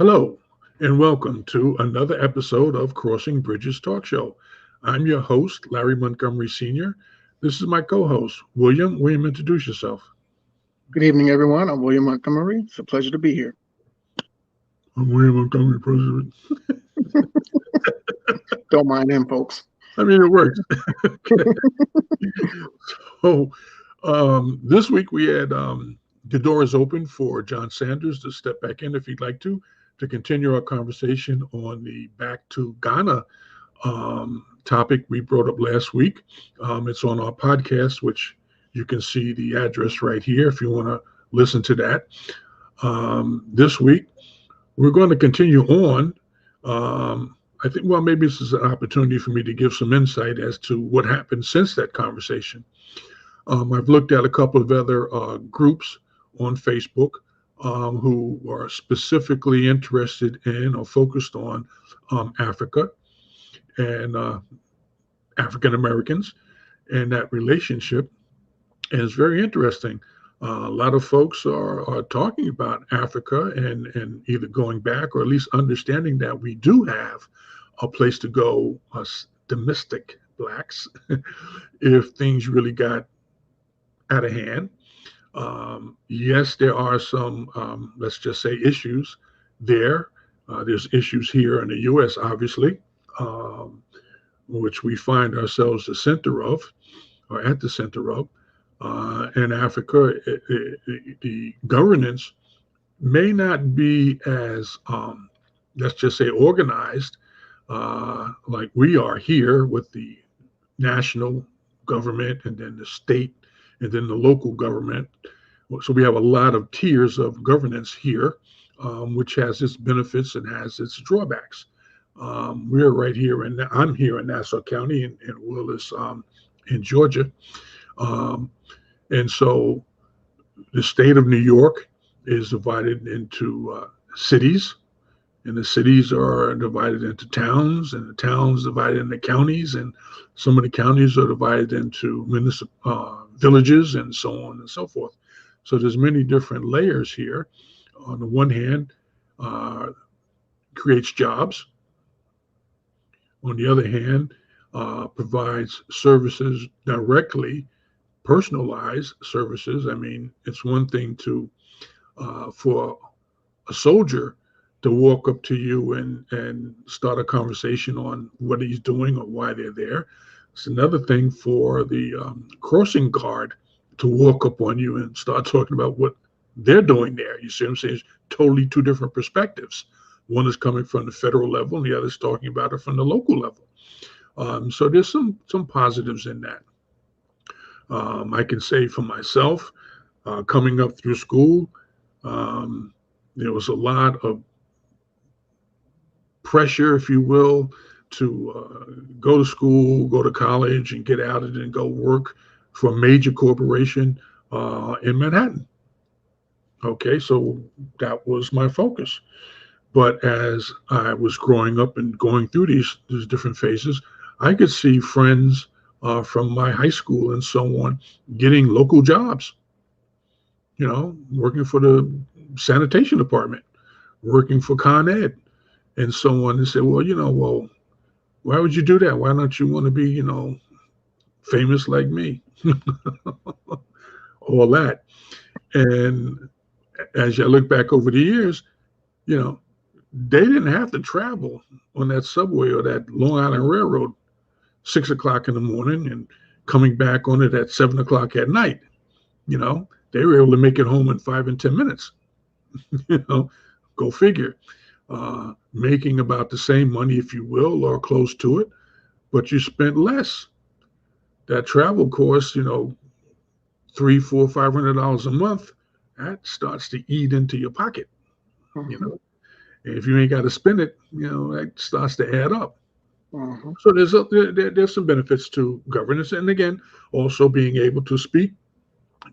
Hello, and welcome to another episode of Crossing Bridges Talk Show. I'm your host, Larry Montgomery Sr. This is my co host, William. William, introduce yourself. Good evening, everyone. I'm William Montgomery. It's a pleasure to be here. I'm William Montgomery, President. Don't mind him, folks. I mean, it works. So, this week we had the door is open for John Sanders to step back in if he'd like to continue our conversation on the Back to Ghana topic we brought up last week. It's on our podcast, which you can see the address right here if you want to listen to that. This week, we're going to continue on. I think, well, maybe this is an opportunity for me to give some insight as to what happened since that conversation. I've looked at a couple of other groups on Facebook who are specifically interested in or focused on Africa and African Americans and that relationship. And it's very interesting. A lot of folks are talking about Africa and either going back or at least understanding that we do have a place to go, us domestic blacks, if things really got out of hand. Yes, there are some, let's just say, issues there. There's issues here in the U.S., obviously, which we find ourselves the center of, or at the center of. In Africa, the governance may not be as, let's just say, organized like we are here with the national government and then the state and then the local government. So we have a lot of tiers of governance here, which has its benefits and has its drawbacks. We're right here, and I'm here in Nassau County, and Will is in Georgia. And so the state of New York is divided into cities, and the cities are divided into towns, and the towns divided into counties, and some of the counties are divided into villages, and so on and so forth. So there's many different layers here. On the one hand, creates jobs. On the other hand, provides services directly, personalized services. I mean, it's one thing to for a soldier to walk up to you and start a conversation on what he's doing or why they're there. It's another thing for the crossing guard to walk up on you and start talking about what they're doing there. You see what I'm saying? It's totally two different perspectives. One is coming from the federal level, and the other is talking about it from the local level. So there's some positives in that. I can say for myself, coming up through school, there was a lot of pressure, if you will, to go to school, go to college, and get out and go work for a major corporation in Manhattan. Okay, so that was my focus. But as I was growing up and going through these different phases, I could see friends from my high school and so on getting local jobs, working for the sanitation department, working for Con Ed, and so on. And say, well, why would you do that? Why don't you want to be, famous like me? All that. And as I look back over the years, they didn't have to travel on that subway or that Long Island Railroad 6 o'clock in the morning and coming back on it at 7 o'clock at night. They were able to make it home in 5 and 10 minutes. Go figure. Making about the same money, if you will, or close to it, but you spent less. That travel cost, $300, $400, $500 a month. That starts to eat into your pocket. Mm-hmm. If you ain't got to spend it, that starts to add up. Mm-hmm. So there's some benefits to governance, and again, also being able to speak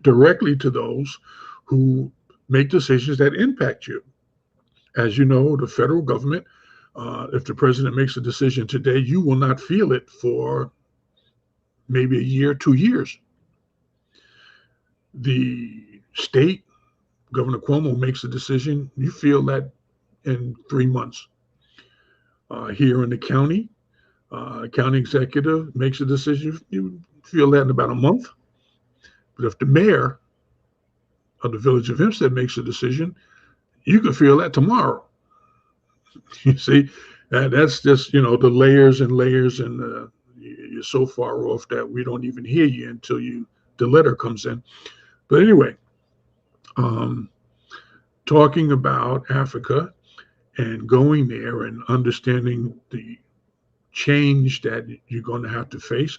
directly to those who make decisions that impact you. As you know, the federal government, if the president makes a decision today, you will not feel it for maybe a year, 2 years. The state, Governor Cuomo makes a decision, you feel that in 3 months. Here in the county, county executive makes a decision. You feel that in about a month. But if the mayor of the village of Hempstead makes a decision, you can feel that tomorrow. You see, that's just, the layers and layers, and you're so far off that we don't even hear you until the letter comes in. But anyway, talking about Africa and going there and understanding the change that you're going to have to face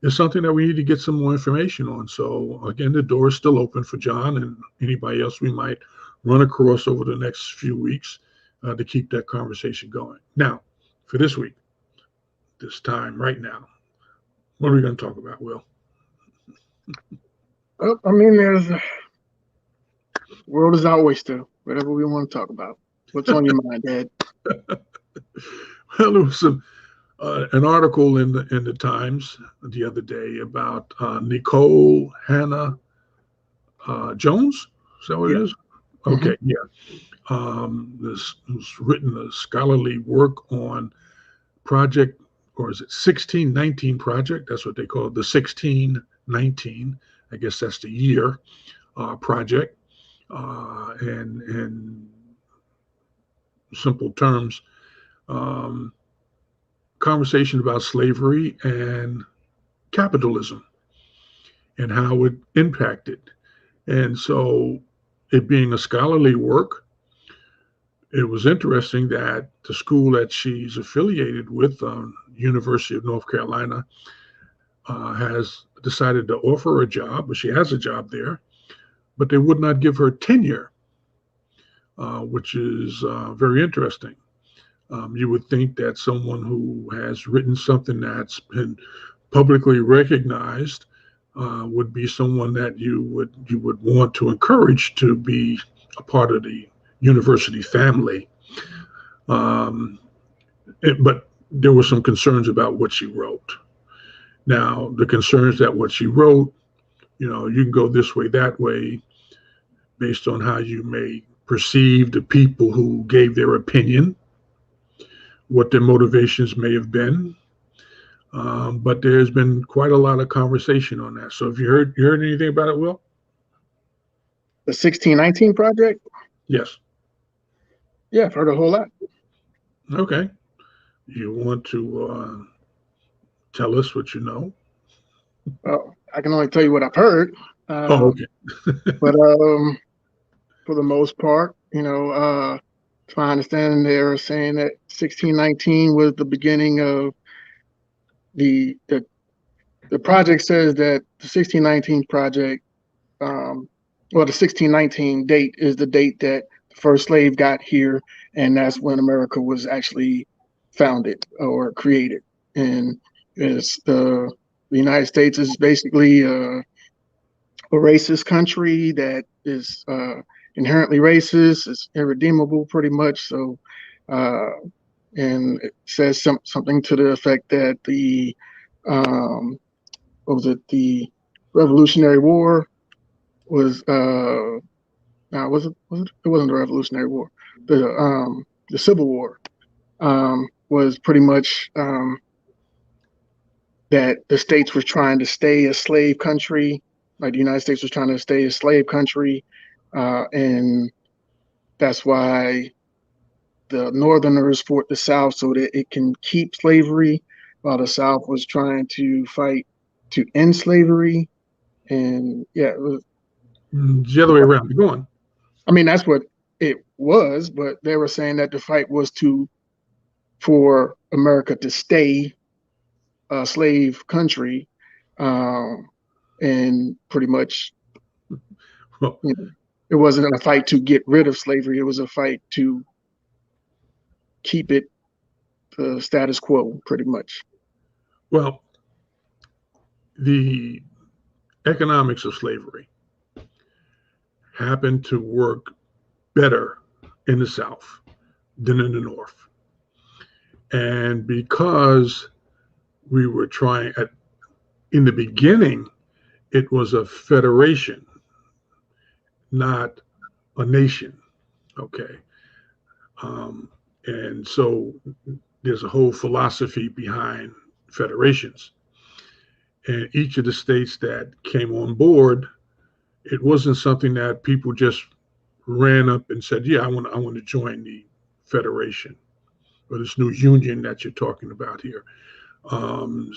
is something that we need to get some more information on. So again, the door is still open for John and anybody else we might run across over the next few weeks to keep that conversation going. Now, for this week, this time, right now, what are we going to talk about, Will? Well, I mean, the world is our oyster, whatever we want to talk about. What's on your mind, Dad? Well, there was an article in the Times the other day about Nikole Hannah Jones. Is that what it is? Okay, This was written a scholarly work on project, or is it 1619 project? That's what they call it, the 1619. I guess that's the year project. And in simple terms, conversation about slavery and capitalism and how it impacted. And so, it being a scholarly work, it was interesting that the school that she's affiliated with, University of North Carolina, has decided to offer her a job, but she has a job there, but they would not give her tenure, which is very interesting. You would think that someone who has written something that's been publicly recognized would be someone that you would want to encourage to be a part of the university family. But there were some concerns about what she wrote. Now, the concerns that what she wrote, you can go this way, that way, based on how you may perceive the people who gave their opinion, what their motivations may have been. But there's been quite a lot of conversation on that. So have you heard anything about it, Will? The 1619 project? Yes. Yeah, I've heard a whole lot. Okay. You want to tell us what you know? Well, I can only tell you what I've heard. Okay. But for the most part, to my understanding, they were saying that 1619 was the beginning of the project. Says that the 1619 project, the 1619 date is the date that the first slave got here, and that's when America was actually founded or created. And it's the United States is basically a racist country that is inherently racist. It's irredeemable, pretty much. So, and it says something to the effect that the the Revolutionary War was it wasn't the Revolutionary War. The Civil War was pretty much that the states were trying to stay a slave country, like the United States was trying to stay a slave country, and that's why the Northerners fought the South so that it can keep slavery, while the South was trying to fight to end slavery. And it was the other way around. Go on. I mean, that's what it was, but they were saying that the fight was for America to stay a slave country, and pretty much, it wasn't a fight to get rid of slavery. It was a fight to keep it the status quo, pretty much. Well, the economics of slavery happened to work better in the South than in the North. And because we were trying in the beginning, it was a federation, not a nation. Okay. And so there's a whole philosophy behind federations. And each of the states that came on board, it wasn't something that people just ran up and said, "Yeah, I want to join the federation or this new union that you're talking about here." Um,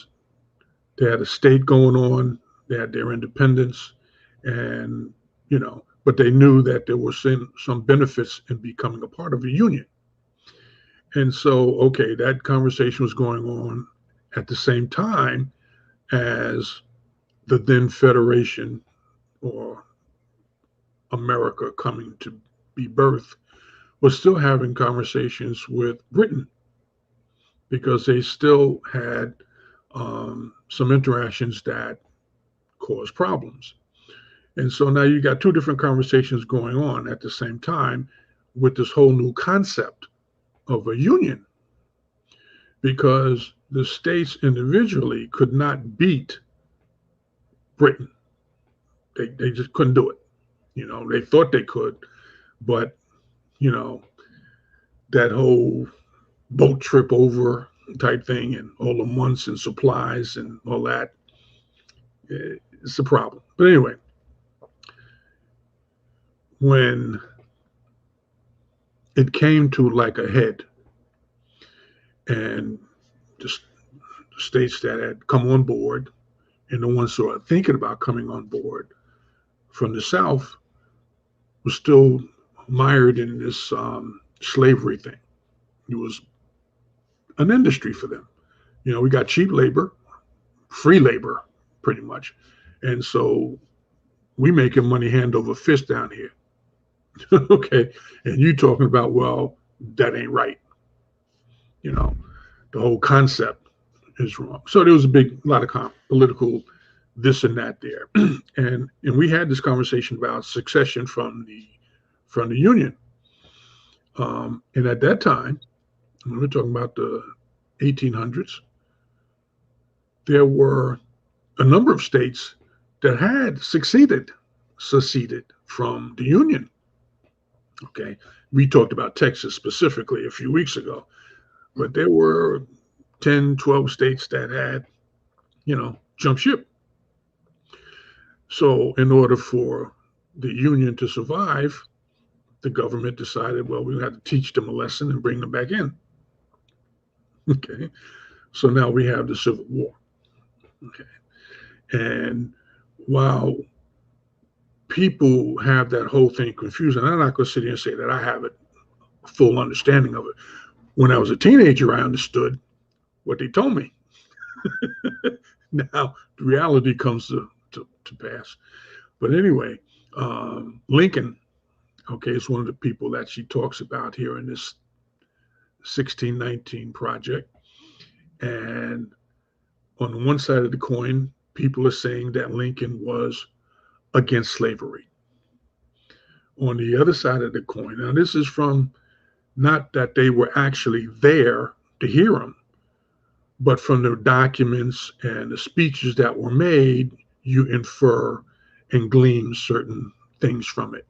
they had a state going on, they had their independence, and but they knew that there were some benefits in becoming a part of a union. And so, okay, that conversation was going on at the same time as the then Federation or America coming to be birthed was still having conversations with Britain because they still had some interactions that caused problems. And so now you got two different conversations going on at the same time with this whole new concept of a union because the states individually could not beat Britain. They just couldn't do it. They thought they could, but, you know, that whole boat trip over type thing and all the months and supplies and all that, it's a problem. But anyway, when it came to like a head and just the states that had come on board and the ones who are thinking about coming on board from the South was still mired in this slavery thing. It was an industry for them. We got cheap labor, free labor, pretty much. And so we making money hand over fist down here. Okay. And you talking about, well, that ain't right. The whole concept is wrong. So there was a lot of political this and that there. and we had this conversation about succession from the Union. And at that time, when we're talking about the 1800s, there were a number of states that had seceded from the Union. Okay. We talked about Texas specifically a few weeks ago, but there were 10, 12 states that had, jumped ship. So in order for the Union to survive, the government decided, well, we had to teach them a lesson and bring them back in. Okay. So now we have the Civil War. Okay. And while people have that whole thing confused, and I'm not going to sit here and say that I have a full understanding of it. When I was a teenager, I understood what they told me. Now, the reality comes to pass. But anyway, Lincoln, okay, is one of the people that she talks about here in this 1619 project. And on one side of the coin, people are saying that Lincoln was against slavery. On the other side of the coin, now this is from not that they were actually there to hear him, but from the documents and the speeches that were made, you infer and glean certain things from it.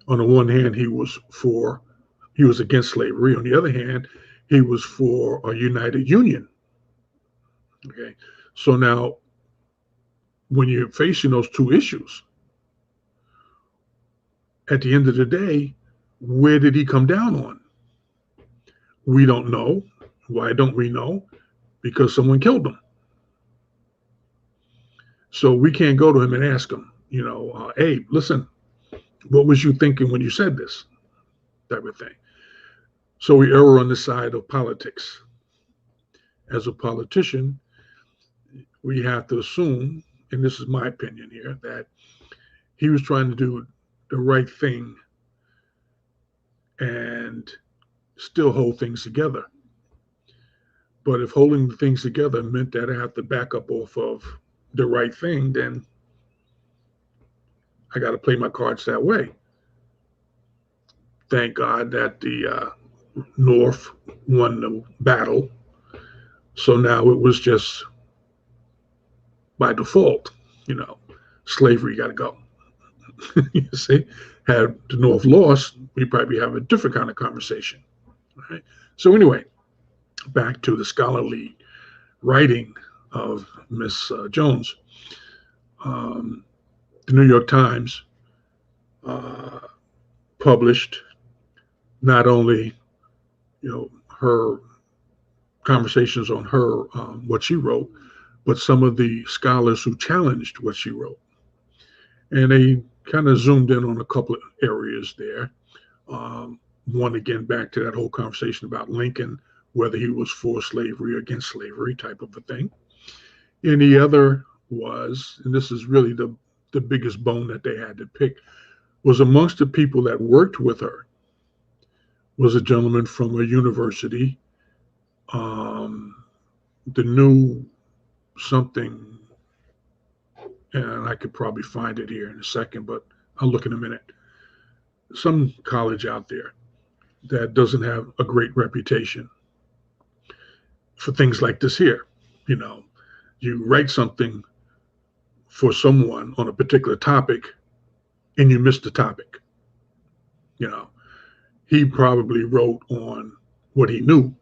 On the one hand, he was against slavery. On the other hand, he was for a united union. Okay. So now, when you're facing those two issues, at the end of the day, where did he come down on? We don't know. Why don't we know? Because someone killed him. So we can't go to him and ask him, hey, listen, what was you thinking when you said this? Type of thing. So we err on the side of politics. As a politician, we have to assume, and this is my opinion here, that he was trying to do the right thing and still hold things together. But if holding things together meant that I have to back up off of the right thing, then I got to play my cards that way. Thank God that the North won the battle. So now it was just by default, slavery got to go. You see? Had the North lost, we probably have a different kind of conversation. Right? So anyway, back to the scholarly writing of Miss Jones. The New York Times published not only, her conversations on her what she wrote, but some of the scholars who challenged what she wrote, and they kind of zoomed in on a couple of areas there. One, again, back to that whole conversation about Lincoln, whether he was for slavery or against slavery, type of a thing. And the other was, and this is really the biggest bone that they had to pick, was amongst the people that worked with her was a gentleman from a university, the new something, and I could probably find it here in a second, but I'll look in a minute. Some college out there that doesn't have a great reputation for things like this here. You write something for someone on a particular topic and you miss the topic. He probably wrote on what he knew,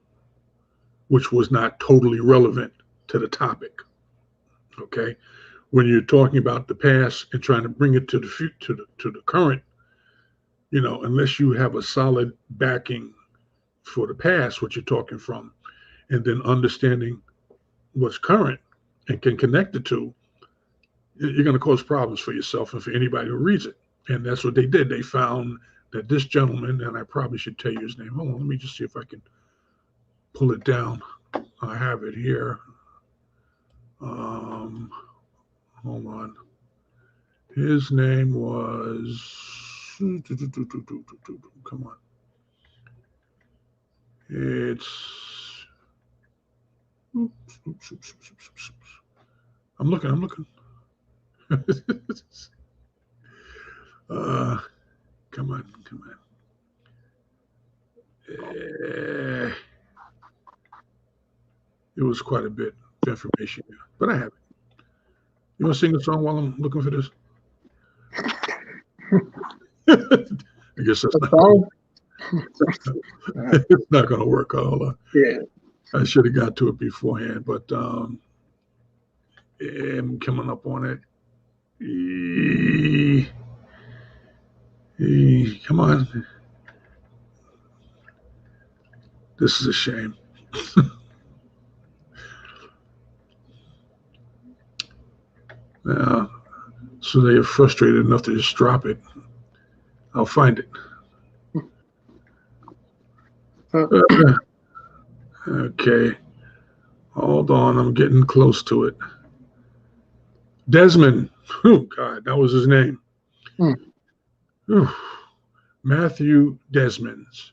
which was not totally relevant to the topic. Okay. When you're talking about the past and trying to bring it to the future, to the current, unless you have a solid backing for the past, what you're talking from, and then understanding what's current and can connect the two, you're going to cause problems for yourself and for anybody who reads it. And that's what they did. They found that this gentleman, and I probably should tell you his name. Hold on, let me just see if I can pull it down. I have it here. Hold on. His name was, come on. It's, I'm looking. Come on. It was quite a bit of information here, but I have it. You want to sing a song while I'm looking for this? I guess that's not. It's not going to work. I should have got to it beforehand, but I'm coming up on it. Come on. This is a shame. So they are frustrated enough to just drop it. I'll find it. Okay. Hold on. I'm getting close to it. Desmond. Oh, God, that was his name. Matthew Desmond's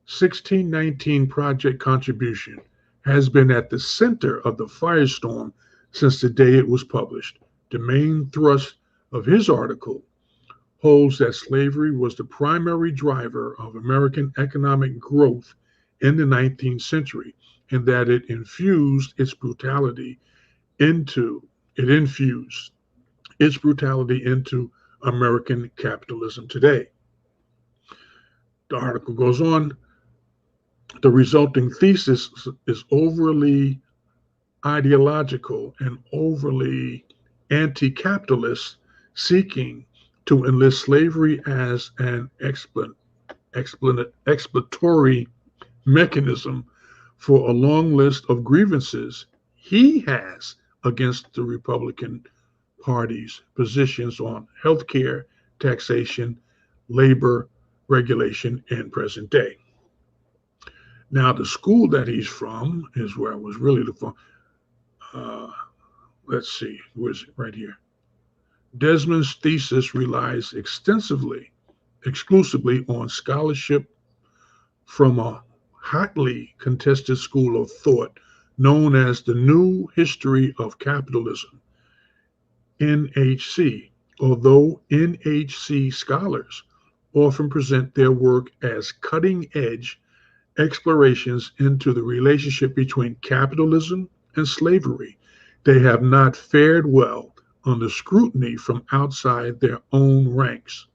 1619 project contribution has been at the center of the firestorm since the day it was published. The main thrust of his article holds that slavery was the primary driver of American economic growth in the 19th century, and that it infused its brutality into American capitalism today. The article goes on. The resulting thesis is overly ideological and overly anti-capitalist, seeking to enlist slavery as an exploratory mechanism for a long list of grievances he has against the Republican Party's positions on healthcare, taxation, labor regulation, and present day. Now, the school that he's from is where I was really looking for. Let's see, where is it? Right here. Desmond's thesis relies exclusively on scholarship from a hotly contested school of thought known as the New History of Capitalism, NHC, although NHC scholars often present their work as cutting-edge explorations into the relationship between capitalism and slavery, they have not fared well under scrutiny from outside their own ranks.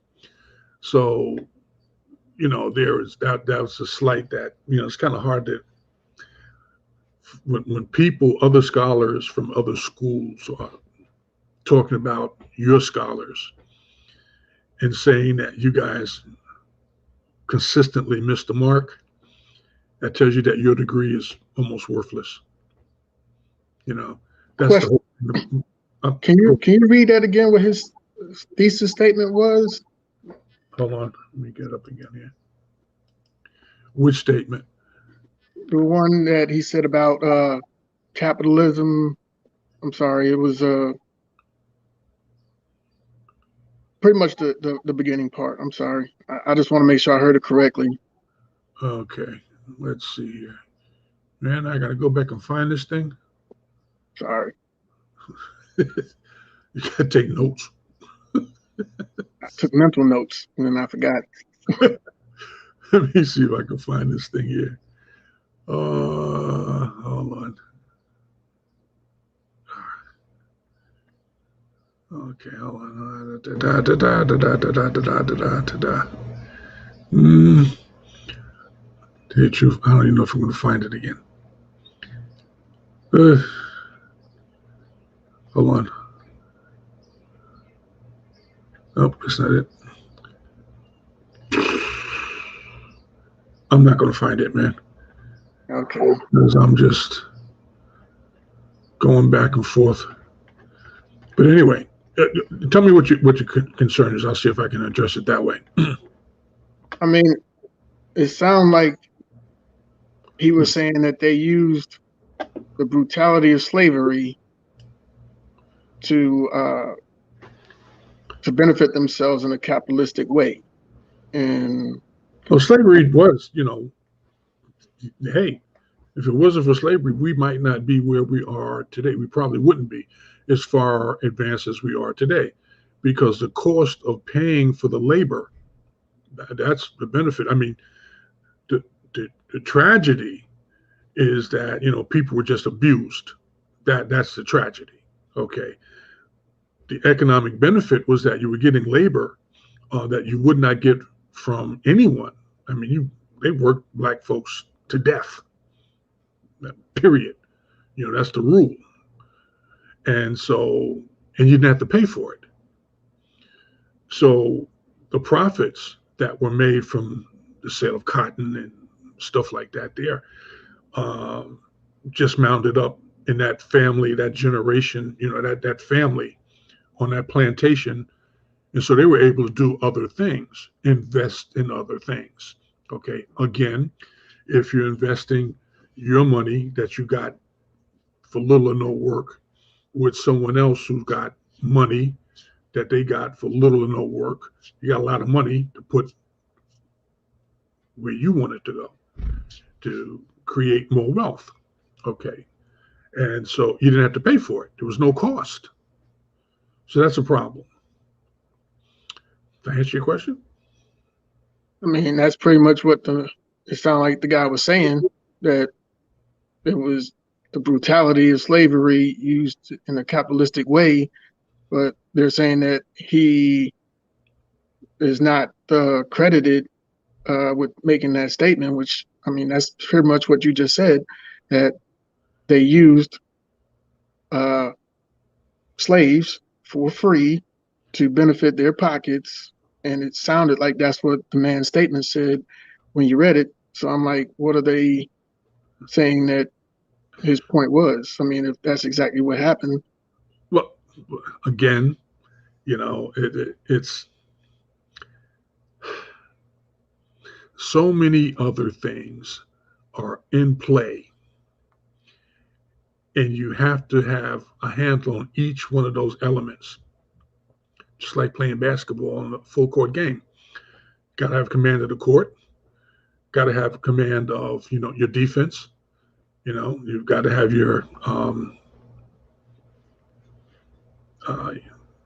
So, there is that was a slight that, it's kind of hard to, when other scholars from other schools are talking about your scholars and saying that you guys consistently miss the mark, that tells you that your degree is almost worthless. That's Question. the whole. Can you read that again? What his thesis statement was? Hold on, let me get up again here. Which statement? The one that he said about capitalism. I'm sorry, it was pretty much the beginning part. I'm sorry. I just want to make sure I heard it correctly. Okay, let's see here. Man, I gotta go back and find this thing. Sorry. You gotta take notes. I took mental notes and then I forgot. Let me see if I can find this thing here. Hold on. Okay, hold on. Tell you the truth, I don't even know if I'm going to find it again. Hold on. Nope, that's not it. I'm not going to find it, man. Okay. Because I'm just going back and forth. But anyway, tell me what your concern is. I'll see if I can address it that way. I mean, it sounds like he was saying that they used the brutality of slavery to benefit themselves in a capitalistic way. And well, slavery was, hey, if it wasn't for slavery, we might not be where we are today. We probably wouldn't be as far advanced as we are today, because the cost of paying for the labor, that's the benefit. I mean, the tragedy is that, people were just abused. That's the tragedy. Okay. The economic benefit was that you were getting labor that you would not get from anyone. I mean, they worked black folks to death. Period. That's the rule. And so, and you didn't have to pay for it. So the profits that were made from the sale of cotton and stuff like that there just mounted up in that family, that generation, that family on that plantation. And so they were able to do other things, invest in other things. Okay. Again, if you're investing your money that you got for little or no work with someone else who's got money that they got for little or no work, you got a lot of money to put where you want it to go to create more wealth. Okay. And so you didn't have to pay for it. There was no cost. So that's a problem. Did I answer your question? I mean, that's pretty much what it sounded like the guy was saying, that it was the brutality of slavery used in a capitalistic way, but they're saying that he is not credited with making that statement, which, I mean, that's pretty much what you just said, that they used slaves for free to benefit their pockets. And it sounded like that's what the man's statement said when you read it. So I'm like, what are they saying that his point was? I mean, if that's exactly what happened. Well, again, it's so many other things are in play, and you have to have a handle on each one of those elements. Just like playing basketball in a full court game. Got to have command of the court. Got to have command of, your defense. You've got to have your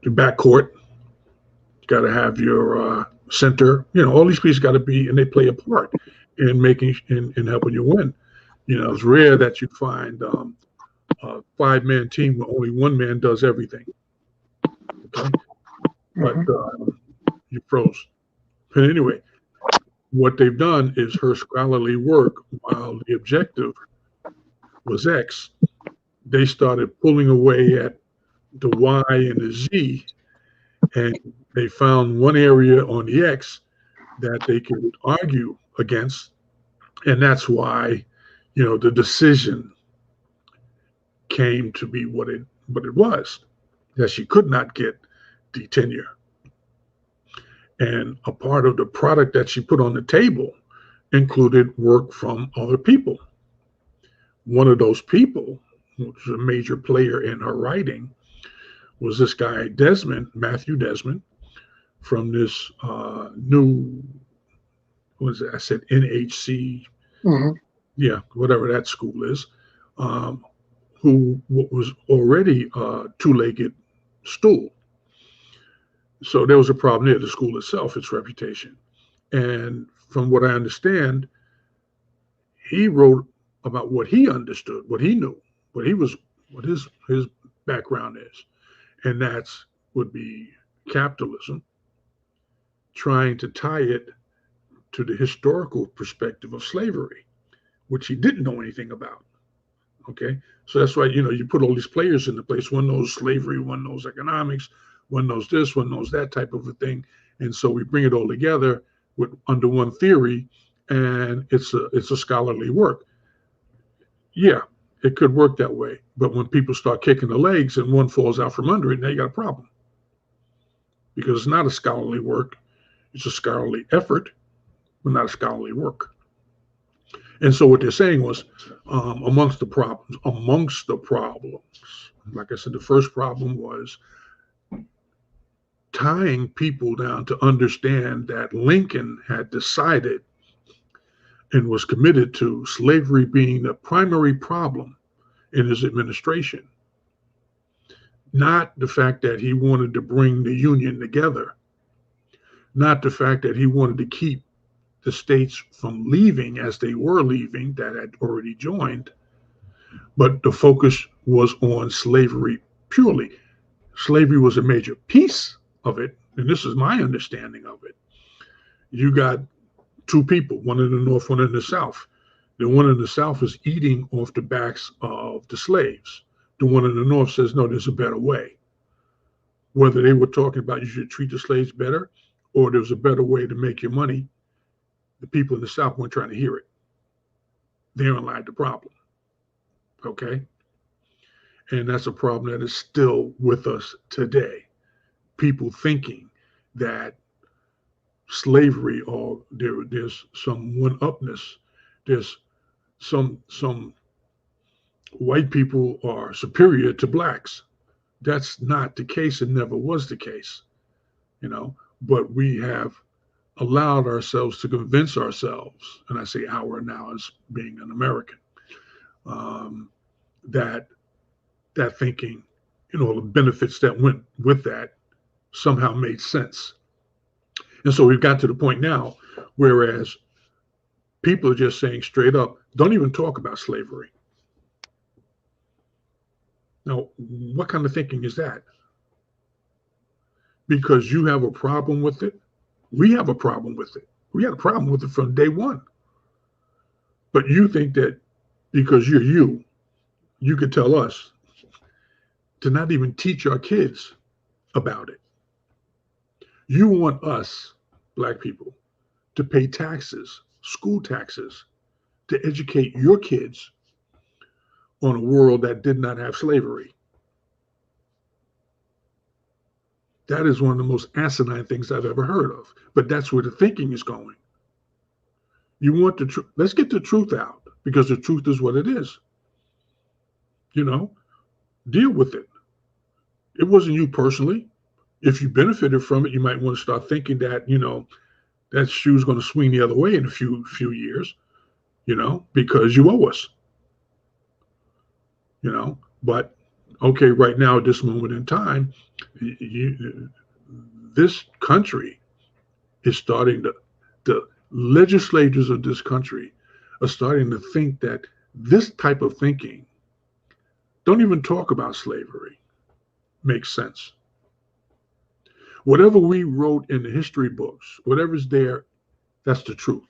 backcourt. You got to have your center. All these pieces got to be, and they play a part in making in helping you win. It's rare that you find a 5-man team where only one man does everything. Okay, but you froze. But anyway, what they've done is her scholarly work, while the objective was X, they started pulling away at the Y and the Z, and they found one area on the X that they could argue against, and that's why, the decision came to be what it was, that she could not get the tenure. And a part of the product that she put on the table included work from other people. One of those people, which was a major player in her writing, was this guy Matthew Desmond, from this new, what was it? I said NHC, yeah, whatever that school is, who was already a two-legged stool. So there was a problem there, the school itself, its reputation. And from what I understand, he wrote about what he understood, what he knew, what his background is. And that's would be capitalism, trying to tie it to the historical perspective of slavery, which he didn't know anything about. Okay. So that's why, you put all these players in the place. One knows slavery, one knows economics, one knows this, one knows that type of a thing. And so we bring it all together under one theory, and it's a scholarly work. Yeah, it could work that way. But when people start kicking the legs and one falls out from under it, now you got a problem. Because it's not a scholarly work. It's a scholarly effort, but not a scholarly work. And so what they're saying was, amongst the problems, like I said, the first problem was tying people down to understand that Lincoln had decided and was committed to slavery being the primary problem in his administration. Not the fact that he wanted to bring the Union together, not the fact that he wanted to keep the states from leaving as they were leaving that had already joined, but the focus was on slavery purely. Slavery was a major piece of it, and this is my understanding of it. You got two people, one in the North, one in the South. The one in the South is eating off the backs of the slaves. The one in the North says, no, there's a better way. Whether they were talking about you should treat the slaves better or there's a better way to make your money, the people in the South weren't trying to hear it. Therein lied the problem. Okay? And that's a problem that is still with us today. People thinking that slavery, or there's some one-upness, there's some white people are superior to blacks. That's not the case and never was the case, but we have allowed ourselves to convince ourselves, and I say our now as being an American, that thinking, the benefits that went with that somehow made sense. And so we've got to the point now, whereas people are just saying straight up, don't even talk about slavery. Now, what kind of thinking is that? Because you have a problem with it. We have a problem with it. We had a problem with it from day one. But you think that because you're you could tell us to not even teach our kids about it. You want us, Black people, to pay taxes, school taxes, to educate your kids on a world that did not have slavery. That is one of the most asinine things I've ever heard of. But that's where the thinking is going. You want the truth. Let's get the truth out, because the truth is what it is. Deal with it. It wasn't you personally. If you benefited from it, you might want to start thinking that, that shoe's going to swing the other way in a few years, because you owe us. But okay, right now at this moment in time, this country is starting the legislators of this country are starting to think that this type of thinking, don't even talk about slavery, makes sense. Whatever we wrote in the history books, whatever's there, that's the truth,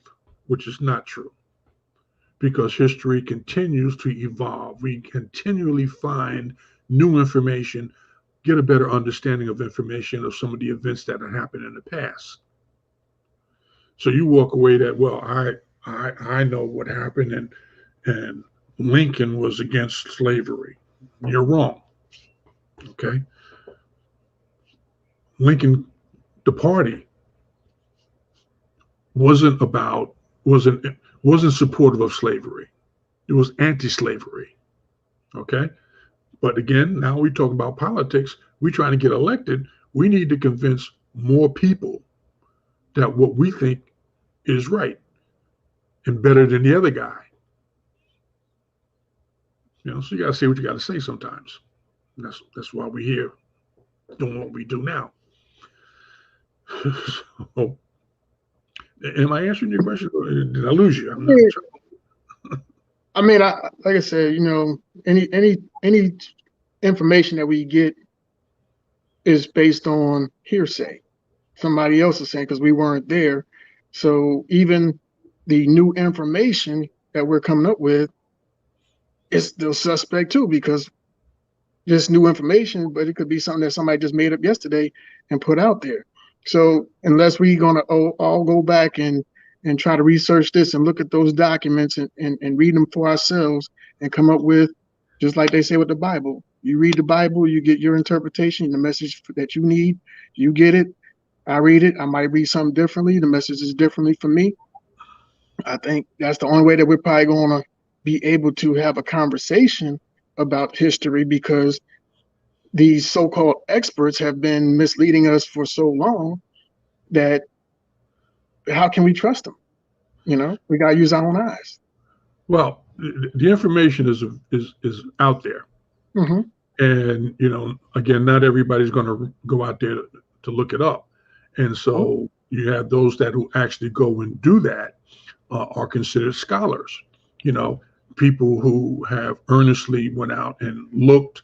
which is not true, because history continues to evolve. We continually find new information, get a better understanding of information of some of the events that have happened in the past. So you walk away that, well, I know what happened, and Lincoln was against slavery. You're wrong. Okay. Lincoln, the party, wasn't wasn't supportive of slavery. It was anti-slavery. Okay. But again, now we talk about politics. We're trying to get elected. We need to convince more people that what we think is right and better than the other guy. So you got to say what you got to say sometimes. And that's why we're here doing what we do now. So, am I answering your question, or did I lose you? I'm not sure. I mean, like I said, any information that we get is based on hearsay. Somebody else is saying, because we weren't there. So even the new information that we're coming up with is still suspect too, because just new information, but it could be something that somebody just made up yesterday and put out there. So unless we're going to all go back and try to research this and look at those documents and read them for ourselves and come up with, just like they say with the Bible, you read the Bible, you get your interpretation, the message that you need, you get it. I read it. I might read something differently. The message is differently for me. I think that's the only way that we're probably going to be able to have a conversation about history, because these so-called experts have been misleading us for so long that how can we trust them? We got to use our own eyes. Well, the information is out there. Mm-hmm. And, again, not everybody's going to go out there to look it up. And so you have those that who actually go and do that are considered scholars, people who have earnestly went out and looked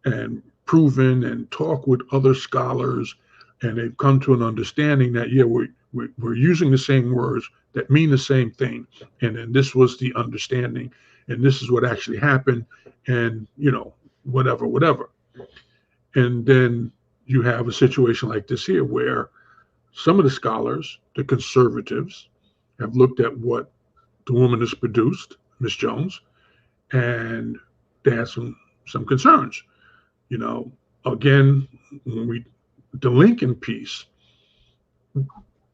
and proven and talked with other scholars, and they've come to an understanding that, yeah, we're using the same words that mean the same thing. And then this was the understanding, and this is what actually happened, and, whatever. And then you have a situation like this here where some of the scholars, the conservatives, have looked at what the woman has produced, Miss Jones, and they had some concerns. Again, the Lincoln piece,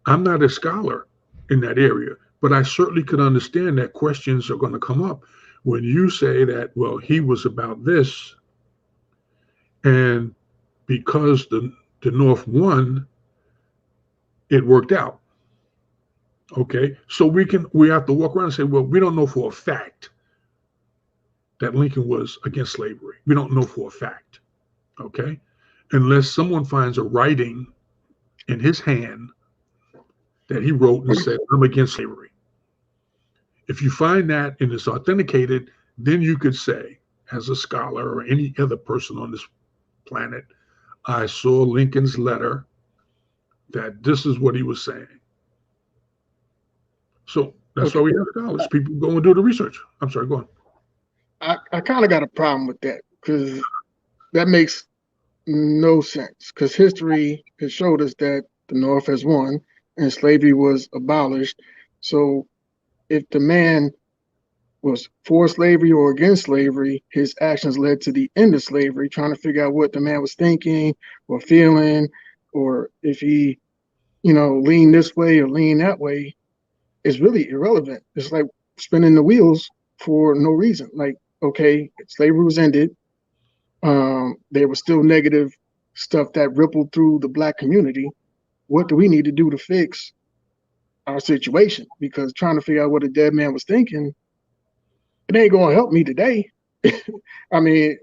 I'm not a scholar in that area, but I certainly could understand that questions are going to come up when you say that, well, he was about this, and because the North won, it worked out. Okay, so we have to walk around and say, well, we don't know for a fact that Lincoln was against slavery. We don't know for a fact. Okay, unless someone finds a writing in his hand that he wrote and said, I'm against slavery. If you find that and it's authenticated, then you could say, as a scholar or any other person on this planet, I saw Lincoln's letter that this is what he was saying. So that's why we have scholars. People go and do the research. I'm sorry, go on. I kind of got a problem with that, because that makes no sense, because history has showed us that the North has won and slavery was abolished. So if the man was for slavery or against slavery, his actions led to the end of slavery. Trying to figure out what the man was thinking or feeling, or if he, leaned this way or leaned that way, is really irrelevant. It's like spinning the wheels for no reason. Like, okay, slavery was ended. There was still negative stuff that rippled through the Black community. What do we need to do to fix our situation? Because trying to figure out what a dead man was thinking, it ain't going to help me today. I mean,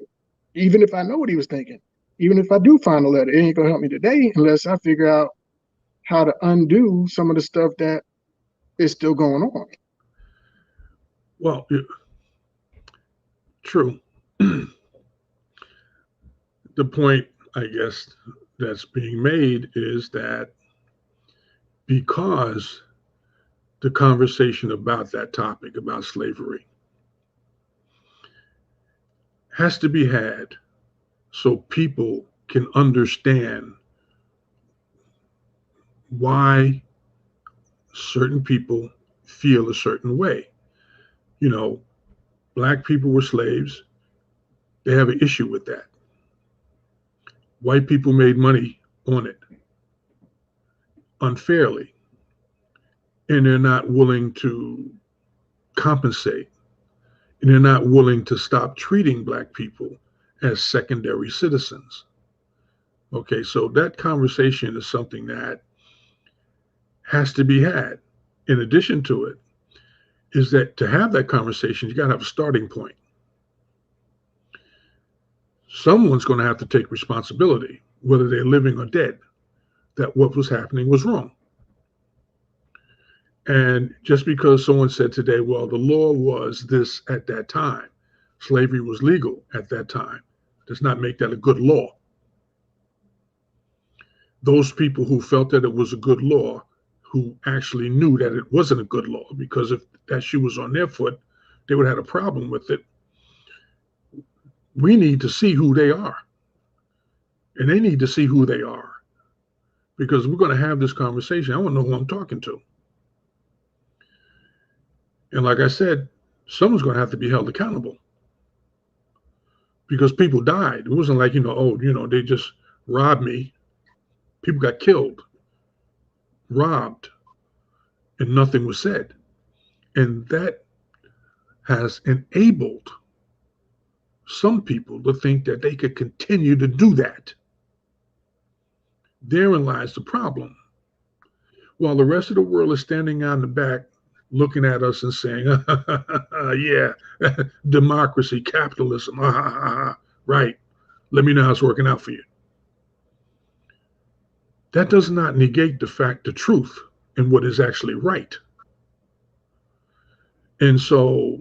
even if I know what he was thinking, even if I do find a letter, it ain't going to help me today unless I figure out how to undo some of the stuff that is still going on. Well, true. The point, I guess, that's being made is that because the conversation about that topic, about slavery, has to be had so people can understand why certain people feel a certain way. You know, black people were slaves. They have an issue with that. White people made money on it unfairly, and they're not willing to compensate, and they're not willing to stop treating black people as secondary citizens. Okay, so that conversation is something that has to be had. In addition to it, is that to have that conversation, you got to have a starting point. Someone's going to have to take responsibility, whether they're living or dead, that what was happening was wrong. And just because someone said today, well, the law was this at that time, slavery was legal at that time, does not make that a good law. Those people who felt that it was a good law, who actually knew that it wasn't a good law, because if that shoe was on their foot, they would have had a problem with it. We need to see who they are, and they need to see who they are, because we're going to have this conversation. I want to know who I'm talking to. And like I said, someone's going to have to be held accountable, because people died. It wasn't like, they just robbed me. People got killed, robbed, and nothing was said. And that has enabled some people to think that they could continue to do that. Therein lies the problem. While the rest of the world is standing on the back looking at us and saying, yeah, democracy, capitalism, right. Let me know how it's working out for you. That does not negate the truth, and what is actually right. And so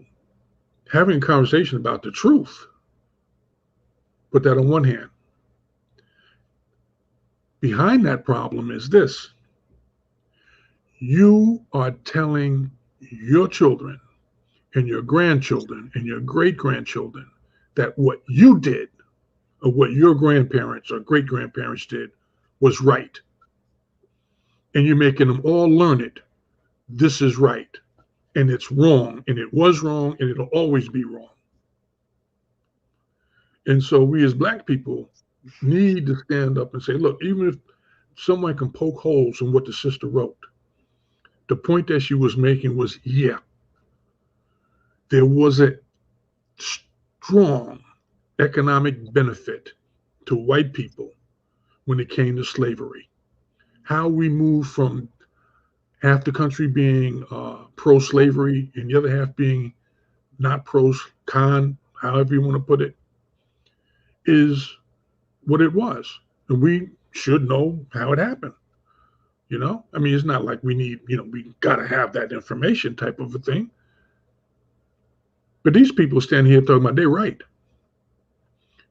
having a conversation about the truth, put that on one hand. Behind that problem is this. You are telling your children and your grandchildren and your great-grandchildren that what you did or what your grandparents or great-grandparents did was right. And you're making them all learn it. This is right. And it's wrong. And it was wrong. And it'll always be wrong. And so we as black people need to stand up and say, look, even if someone can poke holes in what the sister wrote, the point that she was making was, yeah, there was a strong economic benefit to white people when it came to slavery. How we moved from half the country being pro-slavery and the other half being not pro-con, however you want to put it, is what it was. And we should know how it happened. It's not like we need, we got to have that information type of a thing. But these people stand here talking about they're right.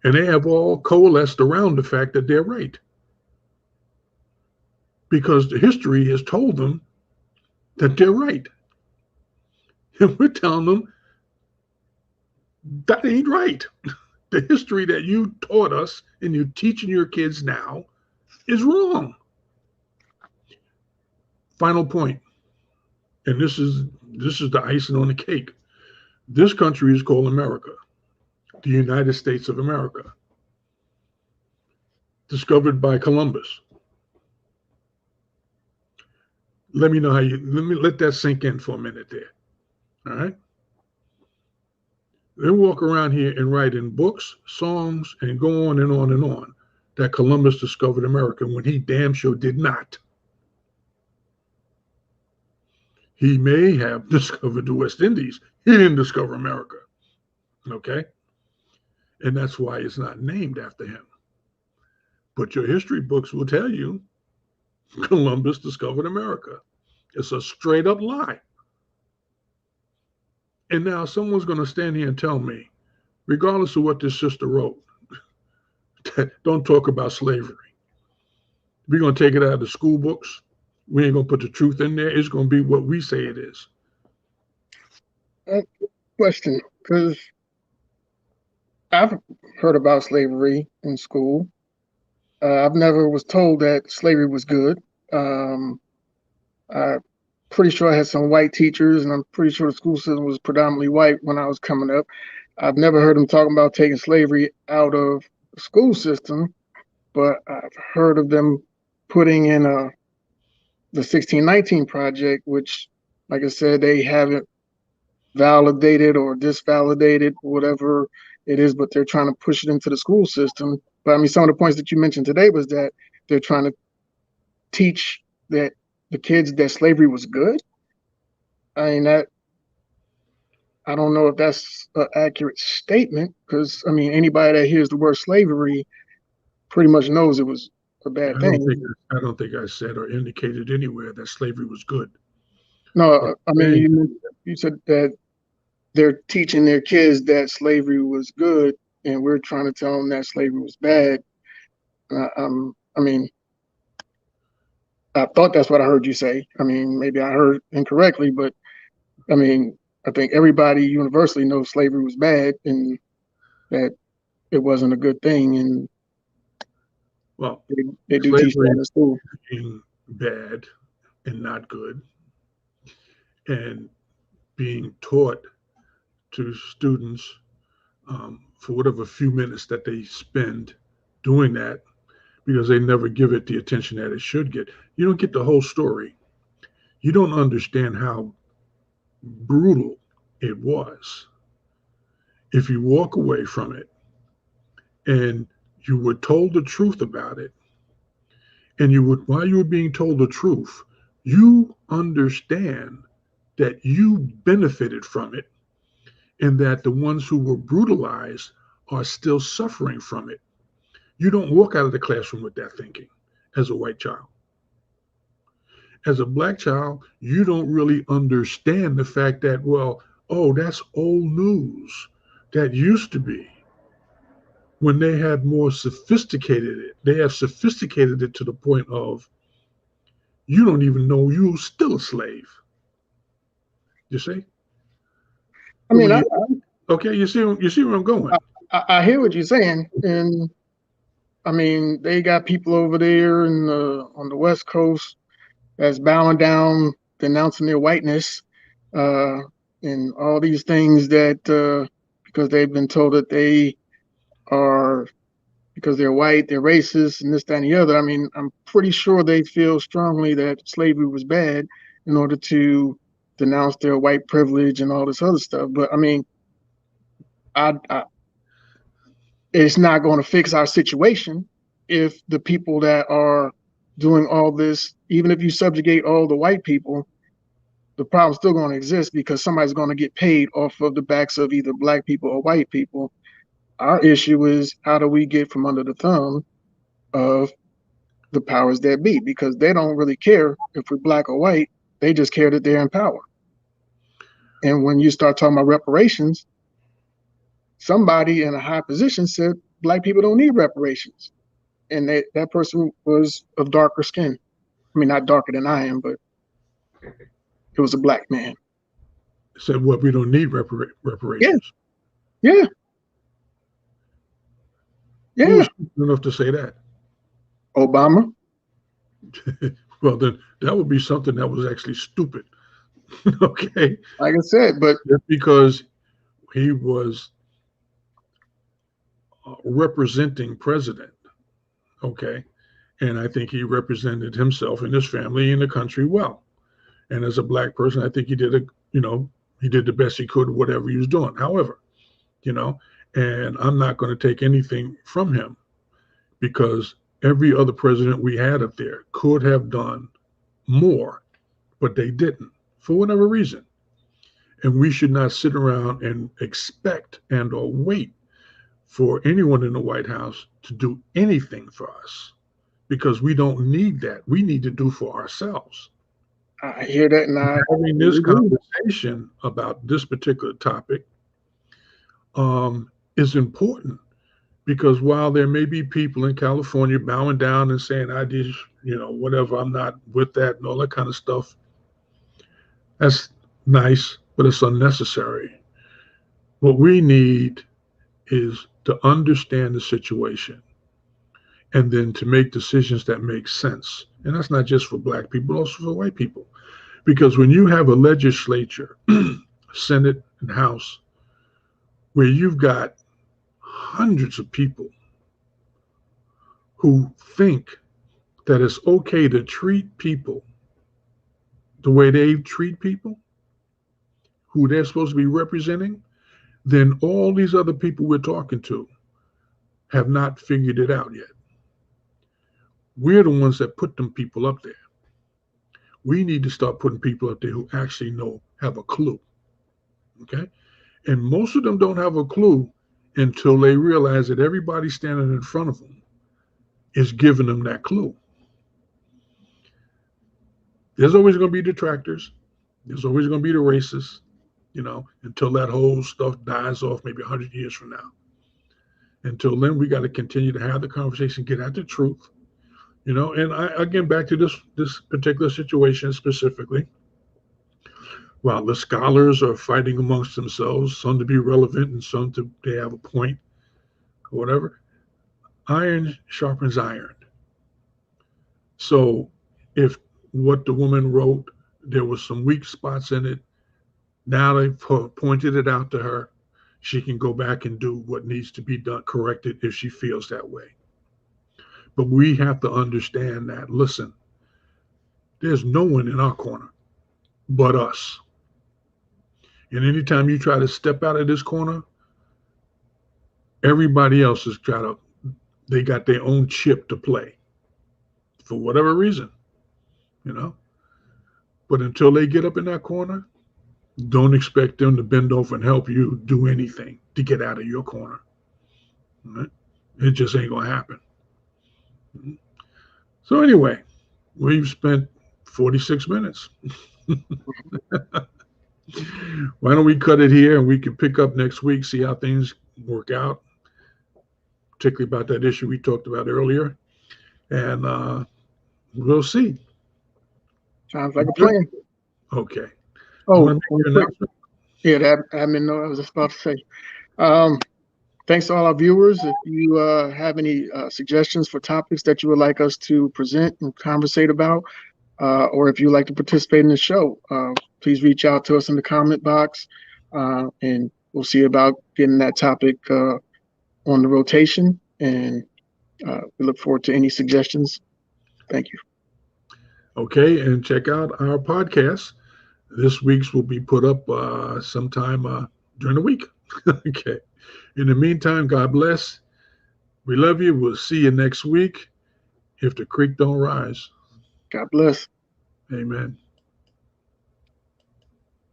And they have all coalesced around the fact that they're right. Because the history has told them that they're right. And we're telling them that ain't right. The history that you taught us and you're teaching your kids now is wrong. Final point, and this is the icing on the cake. This country is called America, the United States of America, discovered by Columbus. Let me let that sink in for a minute there. All right. They walk around here and write in books, songs, and go on and on and on that Columbus discovered America when he damn sure did not. He may have discovered the West Indies. He didn't discover America. Okay? And that's why it's not named after him. But your history books will tell you Columbus discovered America. It's a straight up lie. And now someone's going to stand here and tell me, regardless of what this sister wrote, don't talk about slavery. We're going to take it out of the school books. We ain't going to put the truth in there. It's going to be what we say it is. Question, because I've heard about slavery in school. I've never was told that slavery was good. I'm pretty sure I had some white teachers, and I'm pretty sure the school system was predominantly white when I was coming up. I've never heard them talking about taking slavery out of the school system, but I've heard of them putting in the 1619 Project, which, like I said, they haven't validated or disvalidated, whatever it is, but they're trying to push it into the school system. But I mean, some of the points that you mentioned today was that they're trying to teach that the kids that slavery was good. I mean, that I don't know if that's an accurate statement, because I mean, anybody that hears the word slavery pretty much knows it was a bad thing. I don't think I said or indicated anywhere that slavery was good. No, I mean, you said that they're teaching their kids that slavery was good, and we're trying to tell them that slavery was bad. I mean, I thought that's what I heard you say. I mean, maybe I heard incorrectly, but I mean, I think everybody universally knows slavery was bad and that it wasn't a good thing. And well, they do teach that in school. Being bad and not good, and being taught to students for whatever few minutes that they spend doing that, because they never give it the attention that it should get. You don't get the whole story. You don't understand how brutal it was. If you walk away from it and you were told the truth about it, and while you were being told the truth, you understand that you benefited from it, and that the ones who were brutalized are still suffering from it. You don't walk out of the classroom with that thinking as a white child. As a black child, you don't really understand the fact that, well, oh, that's old news. That used to be. When they had more sophisticated it, they have sophisticated it to the point of you don't even know you're still a slave. You see? I mean, okay, you see where I'm going. I hear what you're saying, and I mean, they got people over there on the West Coast that's bowing down, denouncing their whiteness, and all these things that because they've been told that they are, because they're white, they're racist, and this, that, and the other. I mean, I'm pretty sure they feel strongly that slavery was bad in order to denounce their white privilege and all this other stuff. But I mean, it's not going to fix our situation if the people that are doing all this, even if you subjugate all the white people, the problem's still going to exist because somebody's going to get paid off of the backs of either black people or white people. Our issue is, how do we get from under the thumb of the powers that be? Because they don't really care if we're black or white. They just care that they're in power. And when you start talking about reparations, somebody in a high position said black people don't need reparations. And that person was of darker skin. I mean, not darker than I am, but it was a black man. Said what? We don't need reparations. Yeah. Who was stupid enough to say that? Obama. Well, then that would be something that was actually stupid. Okay. Like I said, but just because he was representing president, okay, and I think he represented himself and his family and the country well. And as a black person, I think he did he did the best he could, whatever he was doing. However, and I'm not going to take anything from him, because every other president we had up there could have done more, but they didn't for whatever reason. And we should not sit around and expect and or wait for anyone in the White House to do anything for us, because we don't need that. We need to do for ourselves. I hear that now. Having this conversation about this particular topic is important, because while there may be people in California bowing down and saying, I whatever. I'm not with that and all that kind of stuff. That's nice, but it's unnecessary. What we need is to understand the situation and then to make decisions that make sense. And that's not just for black people, also for white people. Because when you have a legislature, Senate and House, where you've got hundreds of people who think that it's okay to treat people the way they treat people, who they're supposed to be representing, then all these other people we're talking to have not figured it out yet. We're the ones that put them people up there. We need to start putting people up there who actually have a clue. Okay? And most of them don't have a clue until they realize that everybody standing in front of them is giving them that clue. There's always going to be detractors. There's always going to be the racists, until that whole stuff dies off maybe 100 years from now. Until then, we got to continue to have the conversation, get at the truth, and again, back to this particular situation specifically. While the scholars are fighting amongst themselves, some to be relevant and some they have a point or whatever, iron sharpens iron. So if what the woman wrote, there was some weak spots in it, now they've pointed it out to her, she can go back and do what needs to be done, corrected if she feels that way. But we have to understand that, listen, there's no one in our corner but us. And anytime you try to step out of this corner, everybody else is they got their own chip to play for whatever reason, But until they get up in that corner, don't expect them to bend over and help you do anything to get out of your corner. Right? It just ain't going to happen. So anyway, we've spent 46 minutes. Why don't we cut it here and we can pick up next week, see how things work out, particularly about that issue we talked about earlier. And we'll see. Sounds like a plan. Okay. Oh, yeah, that I was just about to say. Thanks to all our viewers. If you have any suggestions for topics that you would like us to present and conversate about, or if you'd like to participate in the show, please reach out to us in the comment box, and we'll see about getting that topic on the rotation. And we look forward to any suggestions. Thank you. Okay, and check out our podcast. This week's will be put up sometime during the week. Okay. In the meantime, God bless. We love you. We'll see you next week if the creek don't rise. God bless. Amen.